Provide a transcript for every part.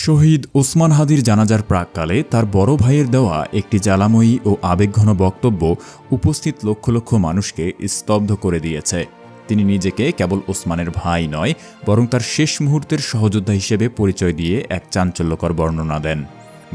শহীদ ওসমান হাদির জানাজার প্রাক্কালে তার বড় ভাইয়ের দেওয়া একটি জ্বালাময়ী ও আবেগঘন বক্তব্য উপস্থিত লক্ষ লক্ষ মানুষকে স্তব্ধ করে দিয়েছে। তিনি নিজেকে কেবল ওসমানের ভাই নয়, বরং তার শেষ মুহূর্তের সহযোদ্ধা হিসেবে পরিচয় দিয়ে এক চাঞ্চল্যকর বর্ণনা দেন।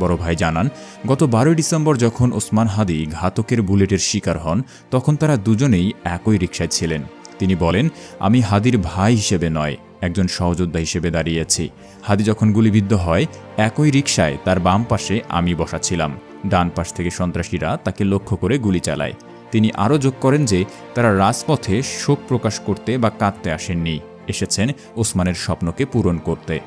বড় ভাই জানান, গত 12 ডিসেম্বর যখন ওসমান হাদি ঘাতকের বুলেটের শিকার হন, তখন তারা দুজনেই একই রিকশায় ছিলেন। তিনি বলেন, আমি হাদির ভাই হিসেবে নয়, একজন সহযোদ্ধা হিসেবে দাঁড়িয়েছি। হাদি যখন গুলিবিদ্ধ হয়, একই রিকশায় তার বাম পাশে আমি বসা ছিলাম। ডান পাশ থেকে সন্ত্রাসীরা তাকে লক্ষ্য করে গুলি চালায়। তিনি আরও যোগ করেন যে তারা রাজপথে শোক প্রকাশ করতে বা কাঁদতে আসেননি, এসেছেন ওসমানের স্বপ্নকে পূরণ করতে।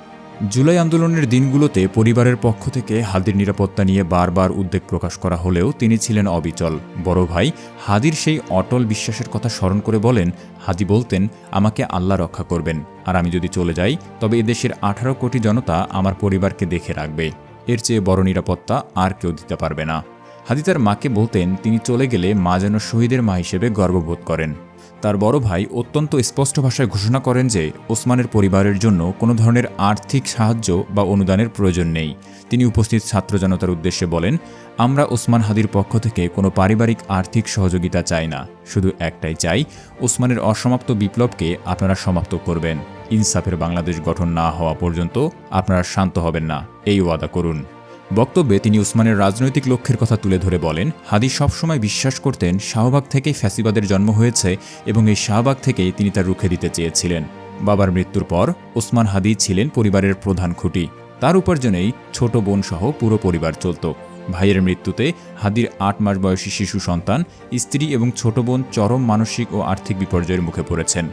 জুলাই আন্দোলনের দিনগুলোতে পরিবারের পক্ষ থেকে হাদির নিরাপত্তা নিয়ে বারবার উদ্বেগ প্রকাশ করা হলেও তিনি ছিলেন অবিচল। বড় ভাই হাদির সেই অটল বিশ্বাসের কথা স্মরণ করে বলেন, হাদি বলতেন, আমাকে আল্লাহ রক্ষা করবেন, আর আমি যদি চলে যাই তবে এদেশের 18 কোটি জনতা আমার পরিবারকে দেখে রাখবে। এর চেয়ে বড় নিরাপত্তা আর কেউ দিতে পারবে না। হাদি তার মাকে বলতেন, তিনি চলে গেলে মা যেন শহীদের মা হিসেবে গর্ববোধ করেন। তার বড় ভাই অত্যন্ত স্পষ্ট ভাষায় ঘোষণা করেন যে ওসমানের পরিবারের জন্য কোনো ধরনের আর্থিক সাহায্য বা অনুদানের প্রয়োজন নেই। তিনি উপস্থিত ছাত্র জনতার উদ্দেশ্যে বলেন, আমরা ওসমান হাদির পক্ষ থেকে কোনো পারিবারিক আর্থিক সহযোগিতা চাই না, শুধু একটাই চাই, ওসমানের অসমাপ্ত বিপ্লবকে আপনারা সমাপ্ত করবেন। ইনসাফের বাংলাদেশ গঠন না হওয়া পর্যন্ত আপনারা শান্ত হবেন না, এই ওয়াদা করুন। বক্তব্যে তিনি ওসমানের রাজনৈতিক লক্ষ্যের কথা তুলে ধরে বলেন, হাদি সবসময় বিশ্বাস করতেন শাহবাগ থেকেই ফ্যাসিবাদের জন্ম হয়েছে এবং এই শাহবাগ থেকেই তিনি তা রুখে দিতে চেয়েছিলেন। বাবার মৃত্যুর পর ওসমান হাদি ছিলেন পরিবারের প্রধান খুঁটি। তার উপার্জনেই ছোট বোন সহ পুরো পরিবার চলত। ভাইয়ের মৃত্যুতে হাদির 8 মাস বয়সী শিশু সন্তান, স্ত্রী এবং ছোট বোন চরম মানসিক ও আর্থিক বিপর্যয়ের মুখে পড়েছেন।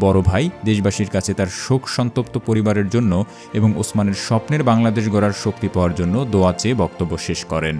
বড় ভাই দেশবাসীর কাছে তার শোক সন্তপ্ত পরিবারের জন্য এবং ওসমানের স্বপ্নের বাংলাদেশ গড়ার শক্তি পাওয়ার জন্য দোয়া চেয়ে বক্তব্য শেষ করেন।